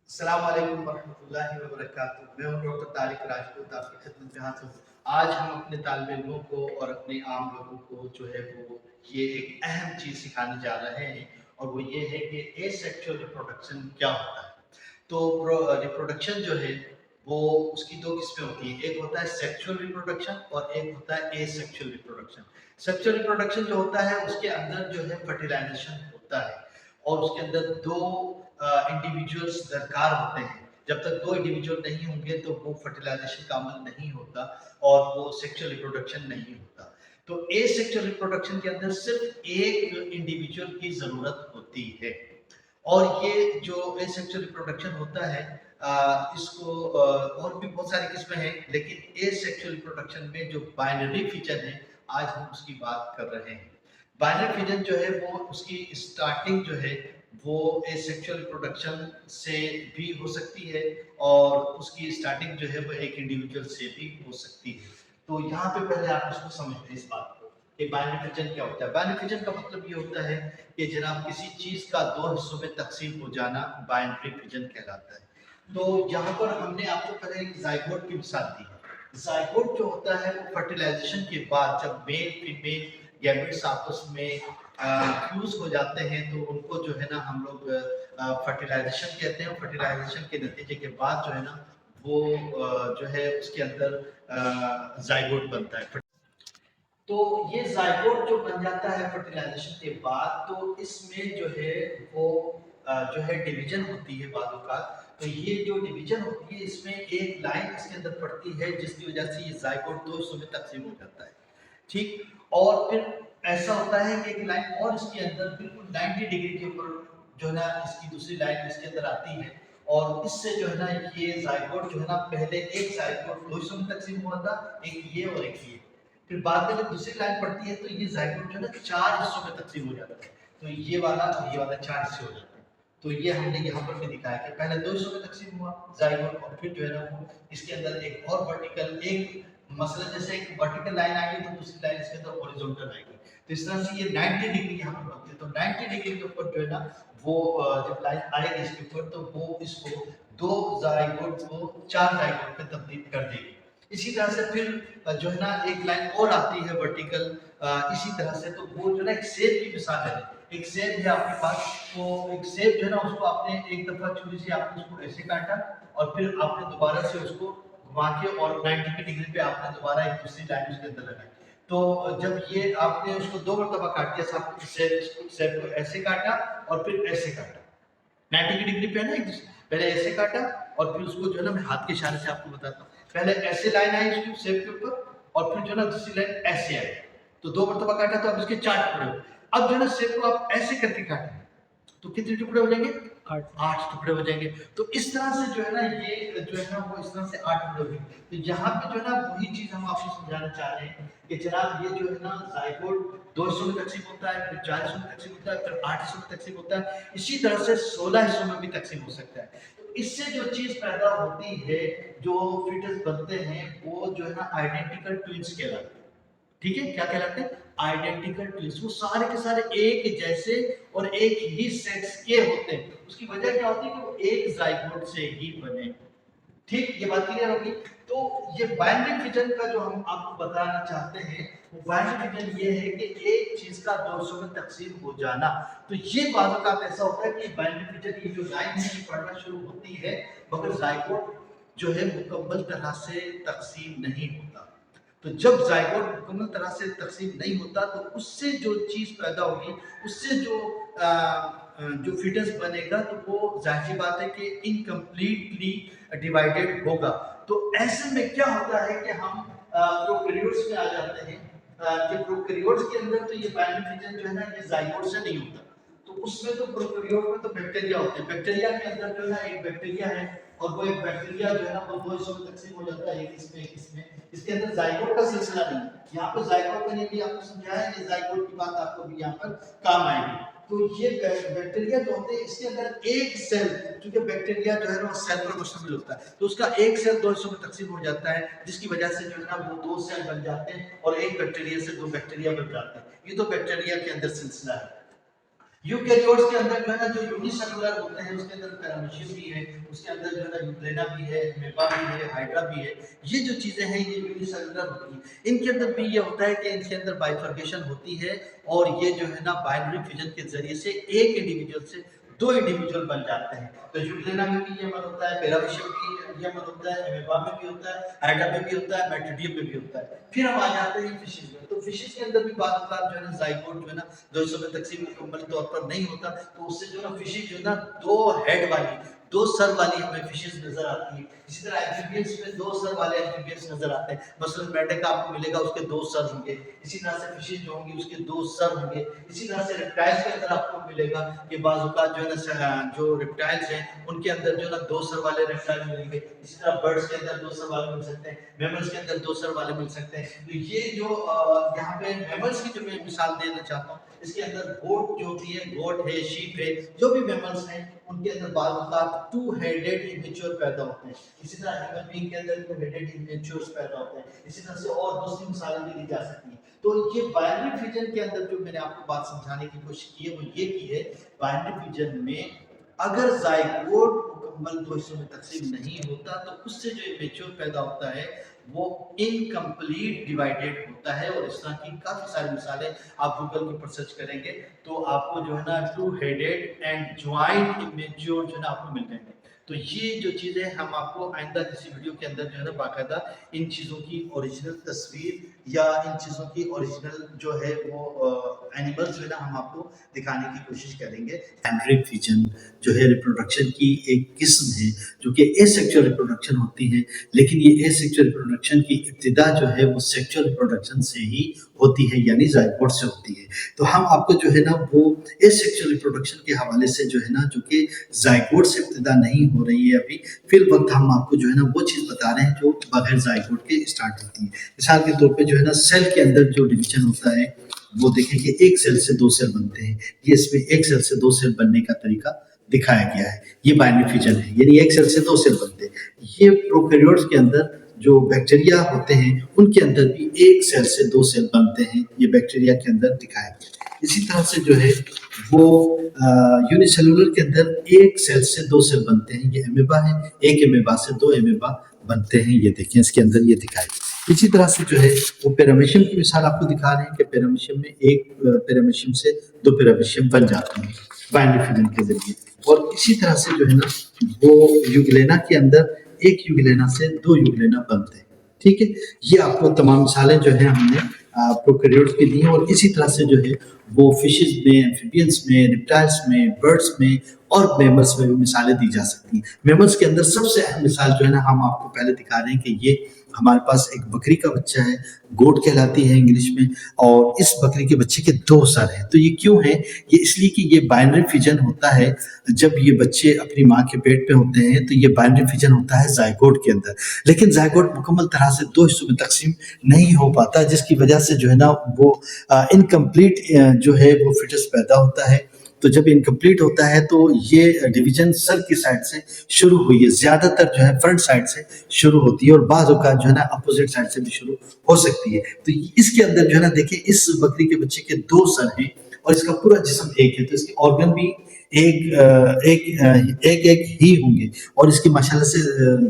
अस्सलाम वालेकुम वरहमतुल्लाहि वबरकातुहू। मैं हूँ डॉक्टर तारिक राजपूत, आपकी खिदमत में हाजिर हूँ। आज हम अपने तालिब इल्मों को और अपने आम लोगों को जो है वो ये एक अहम चीज़ सिखाने जा रहे हैं और वो ये है कि एसेक्सुअल रिप्रोडक्शन क्या होता है। तो रिप्रोडक्शन जो है वो उसकी दो किस्में होती हैं, एक होता है सेक्सुअल रिप्रोडक्शन और एक होता है एसेक्सुअल रिप्रोडक्शन। सेक्सुअल रिप्रोडक्शन जो होता है उसके अंदर जो है फर्टिलाइजेशन होता है और उसके अंदर दो इंडिविजुअल्स दरकार होते हैं। जब तक दो इंडिविजुअल नहीं होंगे तो वो फर्टिलाइजेशन का अमल नहीं होता और वो सेक्सुअल रिप्रोडक्शन नहीं होता। तो एसेक्सुअल रिप्रोडक्शन के अंदर सिर्फ एक इंडिविजुअल की जरूरत होती है और ये जो एसेक्सुअल रिप्रोडक्शन होता है इसको और भी बहुत सारी किस्में हैं, लेकिन एसेक्सुअल रिप्रोडक्शन में जो बाइनरी फीचर है आज हम उसकी बात कर रहे हैं। बाइनरी फीचर जो है वो उसकी स्टार्टिंग जो है वो एसेक्सुअल रिप्रोडक्शन से भी हो सकती है और उसकी स्टार्टिंग जो है वो एक इंडिविजुअल से भी हो सकती है। तो यहाँ पे पहले आप इसको समझते हैं इस बात को कि बाइनरी फीचर क्या होता है। बाइनरी फीचर का मतलब ये होता है कि जनाब किसी चीज का दो हिस्सों में तकसीम हो जाना बाइनरी फिजन कहलाता है। तो यहाँ पर हमने आपको पहले एक जाइगोट की मिसाल दी है। जाइगोट जो होता है वो फर्टिलाइजेशन के बाद जब मेल फीमेल गैमेट्स आपस में फ्यूज हो जाते हैं तो उनको जो है ना हम लोग फर्टिलाइजेशन कहते हैं। फर्टिलाइजेशन के नतीजे के बाद जो है ना वो जो है उसके अंदर जाइगोट बनता है। तो ये जाइगोट जो बन जाता है फर्टिलाइजेशन के बाद तो इसमें जो है वो जो है डिवीजन होती है बाद का। तो ये जो डिवीजन होती है इसमें एक लाइन इसके अंदर पड़ती है जिसकी वजह से ये जाइगोट दो हिस्सों में तकसीम हो जाता है। ठीक। और फिर ऐसा होता है कि एक लाइन और इसके अंदर बिल्कुल 90 डिग्री के ऊपर जो है ना इसकी दूसरी लाइन इसके अंदर आती है और इससे जो है ना ये जाइगोट जो है ना पहले एक जाइगोट दो हिस्सों में तकसीम हुआ था, एक ये और एक ये। फिर बाद में जब दूसरी लाइन पड़ती है तो ये जाइगोट जो है ना चार हिस्सों में तकसीम हो जाता है। तो ये वाला और ये वाला चार हिस्से हो जाते हैं। तो ये हमने यहाँ पर भी दिखाया कि पहले दो हिस्सों में तकसीम हुआ जाइगोट और फिर जो है ना वो इसके अंदर एक और वर्टिकल एक मसलन जैसे एक वर्टिकल लाइन आएगी तो दूसरी लाइन इसके अंदर हॉरिजॉन्टल आएगी। तो इस तरह से ये 90 डिग्री यहाँ पर बनती है। तो 90 डिग्री के ऊपर जो है ना वो जब लाइन आएगी इसके ऊपर तो वो इसको दो जाइगोट को चार जाइगोट में तब्दील कर देगी। इसी तरह से फिर जो है ना एक लाइन और आती है वर्टिकल इसी तरह से। तो वो जो है एक सेब की मिसाल है। एक सेब है आपके पास, तो एक सेब जो है ना उसको आपने एक दफा छुरी से आपने उसको ऐसे काटा और फिर आपने दोबारा से उसको घुमा के और 90 डिग्री पे आपने दोबारा एक दूसरी लाइन उसके अंदर लगाई। तो जब ये आपने उसको दो मरतबा काट दिया सेब को ऐसे काटा और फिर ऐसे काटा 90 की डिग्री पे है ना एक दूसरे पहले ऐसे काटा और फिर उसको जो है ना मैं हाथ के इशारे से आपको बताता हूँ। पहले ऐसे लाइन आई उसकी सेब के ऊपर और फिर जो है ना दूसरी लाइन ऐसे आई। तो दो मरतबा काटा तो अब इसके चार टुकड़े हुए। अब जो है ना सेब को आप ऐसे करके काटें तो कितने टुकड़े हो जाएंगे? आठ टुकड़े हो जाएंगे। तो इस तरह से जो है ना ये जो है ना वो इस तरह से आठ टुकड़े हो जाएंगे। तो यहाँ पे जो है ना वही चीज हम आपको समझाना चाह रहे हैं कि जनाब ये जो है ना जाइगोट दो हिस्सों में तकसीम होता है, फिर चार हिस्सों में तकसीम होता है, फिर आठ हिस्सों में तकसीम होता है। इसी तरह से 16 हिस्सों में भी तकसीम हो सकता है। तो इससे जो चीज पैदा होती है जो फीटस बनते हैं वो जो है ना आइडेंटिकल ट्विंस कहलाते हैं। ठीक है, क्या कहलाते हैं? Identical twins. वो सारे के सारे एक जैसे और एक ही सेक्स के होते हैं। उसकी वजह क्या होती है कि वो एक जाइगोट से ही बने। ठीक, ये बात क्लियर होगी। तो ये बाइनरी फिजन का जो हम आपको बताना चाहते हैं वो बाइनरी फिजन ये है कि एक चीज का दो हिस्सों में तकसीम हो जाना। तो ये बात ऐसा होता है कि बाइनरी फिजन की जो लाइन है ये पढ़ना शुरू होती है मगर जाइगोट जो है मुकम्मल तरह से तकसीम नहीं होता। तो जब जाइगोट मुकम्मल तरह से तकसीम नहीं होता तो उससे जो चीज पैदा होगी उससे जो फिटस बनेगा तो वो जाहिर सी बात है कि इनकम्प्लीटली डिवाइडेड होगा। तो ऐसे में क्या होता है कि हम प्रोकैरियोट्स में आ जाते हैं कि प्रोकैरियोट्स के अंदर तो ये बाइनरी फिजन जो है ना ये जाइगोट से नहीं होता। तो उसमें तो प्रोकैरियोट में तो बैक्टीरिया होते हैं। बैक्टीरिया के अंदर जो है ना एक बैक्टीरिया है और वो एक बैक्टीरिया जो है ना वो दो हिस्सों में तकसीम हो जाता है, एक इसमें एक इसमें। इसके अंदर जाइगोट का सिलसिला नहीं है। यहाँ पर जाइगोट का भी आपको समझाया, ये जाइगोट की बात आपको भी यहाँ पर काम आएगी। तो ये बैक्टीरिया जो होते हैं इसके अंदर एक सेल, क्योंकि बैक्टीरिया जो है ना सेल पर मुश्तमिल होता है, तो उसका एक सेल दो हिस्सों में तकसीम हो जाता है जिसकी वजह से जो है ना वो दो सेल बन जाते हैं और एक बैक्टीरिया से दो बैक्टीरिया बन जाते हैं। ये तो बैक्टीरिया के अंदर सिलसिला है। यूकैरियोट्स के अंदर जो है ना जो यूनिसेलुलर होते हैं उसके अंदर पैरामीशियम भी है, उसके उसके अंदर जो है ना यूग्लेना भी है, एमेबा भी है, हाइड्रा भी है। ये जो चीजें हैं ये यूनिसेलुलर होती हैं। इनके अंदर भी ये होता है कि इनके अंदर बाइफर्केशन होती है और ये जो है ना बाइनरी फ्यूजन के जरिए से एक इंडिविजुअल से दो इंडिविजुअल बन जाते हैं। तो यूग्लेना में भी ये मत होता है, पेराविशियम भी ये मत होता है, एमेबा में भी होता है, हाइड्रा में भी होता है, मैट्रिडियम में भी होता है। फिर हम आ जाते हैं फिशेज में। तो फिशेज के अंदर भी बात जो है ना जाइगोट जो है ना दो हिस्सों में तकसीम मुकम्मल तौर पर नहीं होता, तो उससे जो है ना फिशेज जो है ना दो हेड वाली, दो सर वाली हमें फिशेज नजर आती है। इसी तरह एम्फीबियंस में दो सर वाले एम्फीबियंस नजर आते हैं। मसलन मेंढक आपको मिलेगा, उसके दो सर होंगे। इसी तरह से फिशेज जो होंगी उसके दो सर होंगे। इसी तरह से रेप्टाइल्स के अंदर आपको मिलेगा कि बाज़ औक़ात जो है ना जो रेप्टाइल्स हैं उनके अंदर जो है ना दो सर वाले रेप्टाइल मिलेंगे। इसी तरह बर्ड्स के अंदर दो सर वाले मिल सकते हैं, मैमल्स के अंदर दो सर वाले मिल सकते हैं। तो ये जो यहाँ पे मैमल्स की जो मैं मिसाल देना चाहता हूँ, इसके अंदर गोट जो भी है, गोट है, शीप है, जो भी मैमल्स हैं उनके अंदर बाज़ औक़ात टू हेडेड इमेच्योर पैदा होते हैं। इसी तरह ह्यूमन बीइंग के अंदर टू हेडेड इमेच्योर्स पैदा होते हैं। इसी तरह से और दूसरी मिसालें भी दी जा सकती हैं। तो ये बाइनरी फ्यूजन के अंदर जो मैंने आपको बात समझाने की कोशिश की है वो ये की है, बाइनरी फ्यूजन में अगर जाइगोट मुकम्मल दो हिस्सों में तकसीम नहीं होता तो उससे जो इमेच्योर पैदा होता है वो इनकम्प्लीट डिवाइडेड होता है। और इस तरह की काफ़ी सारी मिसालें आप गूगल के ऊपर सर्च करेंगे तो आपको जो है ना two headed and joint immature जो है ना आपको मिल जाएंगे। तो ये जो चीज़ें हम आपको आइंदा किसी वीडियो के अंदर जो है ना बाकायदा इन चीज़ों की ओरिजिनल तस्वीर या इन चीज़ों की ओरिजिनल जो है वो एनिमल्स जो है ना हम आपको दिखाने की कोशिश करेंगे। बाइनरी फ्यूजन जो है रिप्रोडक्शन की एक किस्म है जो कि एसेक्सुअल रिप्रोडक्शन होती है, लेकिन ये एसेक्सुअल रिप्रोडक्शन की इब्तिदा जो है वो सेक्सुअल रिप्रोडक्शन से ही होती है, यानी जाइगोट से होती है। तो हम आपको जो है ना वो एसेक्सुअल रिप्रोडक्शन के हवाले से जो है ना जो कि जाइगोट से इब्तिदा नहीं हो रही है अभी फिल वक्त, हम आपको जो है ना वो चीज़ बता रहे हैं जो बगैर जाइगोट के स्टार्ट होती है। मिसाल के तौर पे जो है ना सेल के अंदर जो डिवीजन होता है वो देखें कि एक सेल से दो सेल बनते हैं। ये इसमें एक सेल से दो सेल बनने का तरीका दिखाया गया है। ये बाइनरी फ्यूजन है, यानी एक सेल से दो सेल बनते हैं। ये प्रोकैरियोट्स के अंदर जो बैक्टीरिया होते हैं उनके अंदर भी एक सेल से दो सेल बनते हैं, ये बैक्टीरिया के अंदर दिखाया गया। इसी तरह से जो है वो यूनिसेलुलर के अंदर एक सेल से दो सेल बनते हैं, ये एमेबा है, एक एमेबा से दो एमेबा बनते हैं, ये देखें इसके अंदर ये दिखाया। इसी तरह से जो है वो पेरामीशियम की मिसाल आपको दिखा रहे हैं कि पेरामीशियम में एक पेरामीशियम से दो पेरामीशियम बन जाते हैं बाइनरी फ्यूजन के जरिए। और इसी तरह से जो है ना वो यूग्लेना के अंदर एक यूग्लेना से दो यूग्लेना बनते हैं। ठीक है, ये आपको तमाम मिसालें जो है हमने प्रोकैरियोट्स की दी हैं। और इसी तरह से जो है वो फिशेस में, एम्फीबियंस में, रिप्टाइल्स में, बर्ड्स में और मैमल्स में भी मिसालें दी जा सकती हैं। मैमल्स के अंदर सबसे अहम मिसाल जो है ना हम आपको पहले दिखा रहे हैं कि ये हमारे पास एक बकरी का बच्चा है, गोट कहलाती है इंग्लिश में, और इस बकरी के बच्चे के दो सर हैं। तो ये क्यों है? ये इसलिए कि ये बाइनरी फ्यूजन होता है जब ये बच्चे अपनी माँ के पेट पे होते हैं, तो ये बाइनरी फ्यूजन होता है जाइगोट के अंदर। लेकिन जाइगोट मुकम्मल तरह से दो हिस्सों में तकसीम नहीं हो पाता, जिसकी वजह से जो है ना वो इनकम्प्लीट जो है वो फिटस पैदा होता है। तो जब इनकम्प्लीट होता है तो ये डिवीजन सर की साइड से शुरू हुई है, ज़्यादातर जो है फ्रंट साइड से शुरू होती है और बाज़ औक़ात जो है ना अपोजिट साइड से भी शुरू हो सकती है। तो इसके अंदर जो है ना देखिए इस बकरी के बच्चे के दो सर हैं और इसका पूरा जिस्म एक है, तो इसके ऑर्गन भी एक ही होंगे और इसकी माशाल्लाह से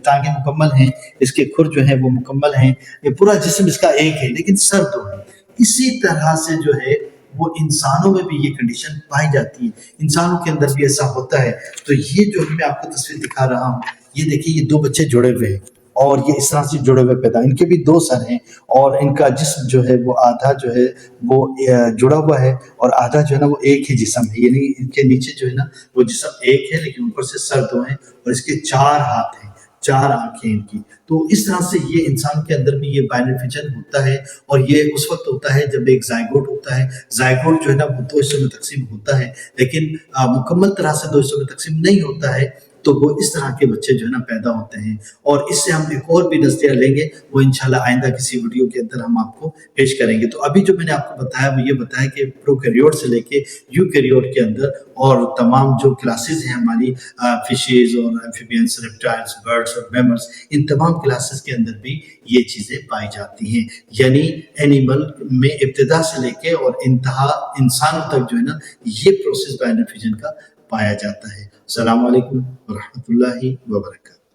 टांगें मुकम्मल हैं, इसके खुर जो है वो मुकम्मल हैं, ये पूरा जिस्म इसका एक है लेकिन सर दो है। इसी तरह से जो है वो इंसानों में भी ये कंडीशन पाई जाती है, इंसानों के अंदर भी ऐसा होता है। तो ये जो मैं आपको तस्वीर दिखा रहा हूँ, ये देखिए ये दो बच्चे जुड़े हुए हैं और ये इस तरह से जुड़े हुए पैदा, इनके भी दो सर हैं और इनका जिस्म जो है वो आधा जो है वो जुड़ा हुआ है और आधा जो है ना वो एक ही जिस्म है, यानी इनके नीचे जो है ना वो जिस्म एक है लेकिन ऊपर से सर दो हैं और इसके चार हाथ हैं, चार आंखें इनकी। तो इस तरह से ये इंसान के अंदर भी ये बाइनरी फ्यूजन होता है और ये उस वक्त होता है जब एक जाइगोट होता है। जाइगोट जो है ना वो दो हिस्सों में तकसीम होता है लेकिन मुकम्मल तरह से दो हिस्सों में तकसीम नहीं होता है, तो वो इस तरह के बच्चे जो है ना पैदा होते हैं। और इससे हम एक और भी नज़रिया लेंगे, वो इंशाल्लाह आइंदा किसी वीडियो के अंदर हम आपको पेश करेंगे। तो अभी जो मैंने आपको बताया वो ये बताया कि प्रोकैरियोट से लेके यूकैरियोट के अंदर और तमाम जो क्लासेस हैं हमारी फिशेज और एम्फीबियंस, रेप्टाइल्स, बर्ड्स और मैमल्स, इन तमाम क्लासेस के अंदर भी ये चीज़ें पाई जाती हैं। यानी एनिमल में इब्तिदा से लेके और इंतहा इंसानों तक जो है ना ये प्रोसेस बाइनरी फ्यूजन का पाया जाता है। अस्सलाम वालेकुम व रहमतुल्लाहि व बरकातहू।